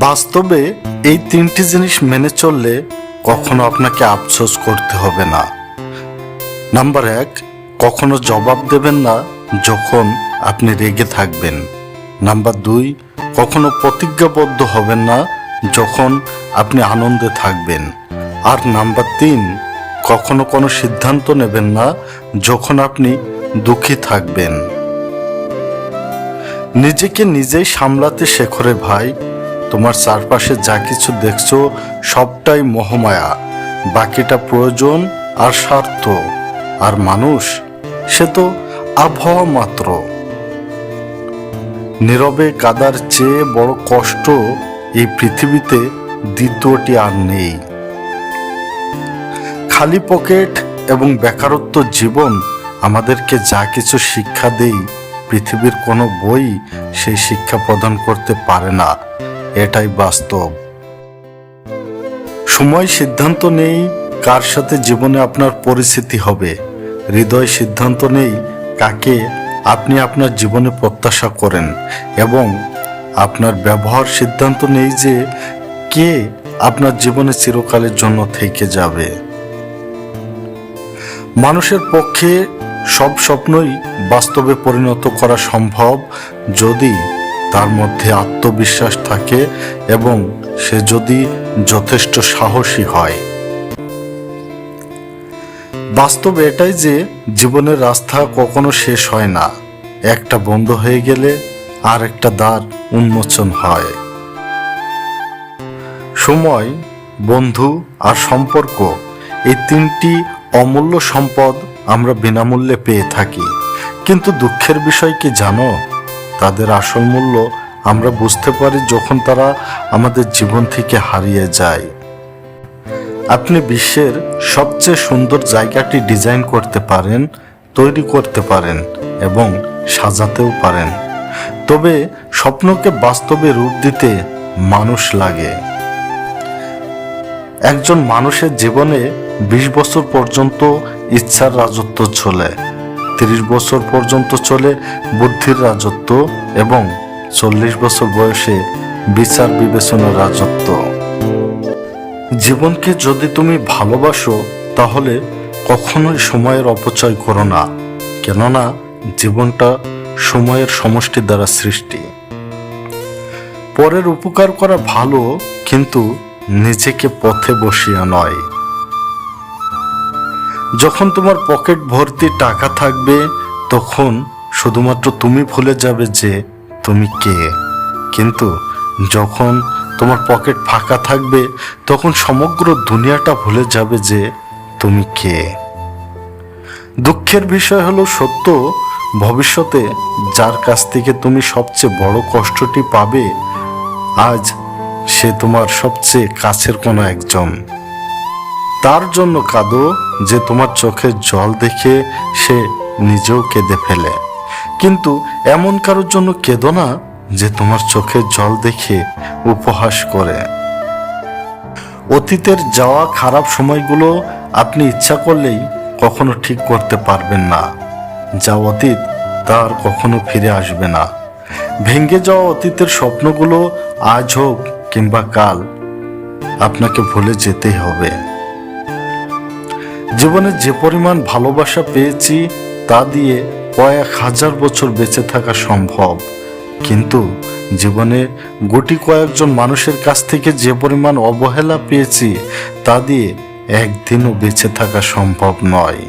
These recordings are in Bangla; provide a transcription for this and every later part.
বাস্তবে এই তিনটি জিনিস মেনে চললে কখনো আপনাকে আফসোস করতে হবে না। নাম্বার 1, কখনো জবাব দেবেন না যখন আপনি রেগে থাকবেন। নাম্বার 2, কখনো প্রতিজ্ঞাবদ্ধ হবেন না যখন আপনি আনন্দে থাকবেন। আর নাম্বার 3, কখনো কোনো সিদ্ধান্ত নেবেন না যখন আপনি দুঃখী থাকবেন। নিজেকে নিজেই সামলাতে শেখো রে ভাই। তোমার চারপাশে যা কিছু দেখছো সবটাই মোহমায়া, বাকিটা প্রয়োজন আর স্বার্থ। আর মানুষ, সে তো আবহাওয়া মাত্র। নীরবে কাদার চেয়ে বড় কষ্ট এই পৃথিবীতে দ্বিতীয়টি আর নেই। খালি পকেট এবং বেকারত্ব জীবন আমাদেরকে যা কিছু শিক্ষা দেয়, পৃথিবীর কোনো বই সেই শিক্ষা প্রদান করতে পারে না। এটাই বাস্তব। সময় সিদ্ধান্ত নেই কার সাথে জীবনে আপনার পরিস্থিতি হবে। হৃদয় সিদ্ধান্ত নেই কাকে আপনি আপনার জীবনে প্রত্যাশা করেন। এবং আপনার ব্যবহার সিদ্ধান্ত নেই যে কে আপনার জীবনে চিরকালের জন্য থেকে যাবে। মানুষের পক্ষে সব স্বপ্নই বাস্তবে পরিণত করা সম্ভব যদি তার মধ্যে আত্মবিশ্বাস থাকে এবং সে যদি যথেষ্ট সাহসী হয়। বাস্তব এটাই যে জীবনের রাস্তা কখনো শেষ হয় না। একটা বন্ধ হয়ে গেলে আর একটা দ্বার উন্মোচন হয়। সময়, বন্ধু আর সম্পর্ক, এই তিনটি অমূল্য সম্পদ আমরা বিনামূল্যে পেয়ে থাকি। কিন্তু দুঃখের বিষয় কি জানো? তাদের আসল মূল্য আমরা বুঝতে পারি যখন তারা আমাদের জীবন থেকে হারিয়ে যায়। আপনি বিশ্বের সবচেয়ে সুন্দর জায়গাটি ডিজাইন করতে পারেন, তৈরি করতে পারেন এবং সাজাতেও পারেন, তবে স্বপ্নকে বাস্তবে রূপ দিতে মানুষ লাগে। একজন মানুষের জীবনে 20 বছর পর্যন্ত ইচ্ছার রাজত্ব চলে, 30 বছর পর্যন্ত চলে বুদ্ধির রাজত্ব এবং 40 বছর বয়সে বিচার বিবেচনার রাজত্ব। জীবনকে যদি তুমি ভালোবাসো তাহলে কখনোই সময়ের অপচয় করো না, কেননা জীবনটা সময়ের সমষ্টি দ্বারা সৃষ্টি। পরের উপকার করা ভালো, কিন্তু নিজেকে পথে বসিয়া নয়। যখন তোমার পকেট ভর্তি টাকা থাকবে তখন শুধুমাত্র তুমি ভুলে যাবে যে তুমি কে, কিন্তু যখন তোমার পকেট ফাঁকা থাকবে তখন সমগ্র দুনিয়াটা ভুলে যাবে যে তুমি কে। দুঃখের বিষয় হলো সত্য, ভবিষ্যতে যার কাছ থেকে তুমি সবচেয়ে বড় কষ্টটি পাবে, আজ সে তোমার সবচেয়ে কাছের কোনো একজন। তার জন্য কাঁদো যে তোমার চোখের জল দেখে সে নিজেও কেঁদে ফেলে, কিন্তু এমন কারোর জন্য কেঁদো না যে তোমার চোখের জল দেখে উপহাস করে। অতীতের যাওয়া খারাপ সময়গুলো আপনি ইচ্ছা করলেই কখনো ঠিক করতে পারবেন না। যা অতীত তার কখনো ফিরে আসবে না। ভেঙে যাওয়া অতীতের স্বপ্নগুলো আজ হোক কিংবা কাল আপনাকে ভুলে যেতেই হবে। জীবনে যে পরিমাণ ভালোবাসা পেয়েছি তা দিয়ে কয়েক হাজার বছর বেঁচে থাকা সম্ভব, কিন্তু জীবনে গুটি কয়েকজন মানুষের কাছ থেকে যে পরিমাণ অবহেলা পেয়েছি তা দিয়ে একদিনও বেঁচে থাকা সম্ভব নয়।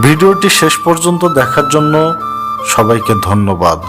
ভিডিওটি শেষ পর্যন্ত দেখার জন্য সবাইকে ধন্যবাদ।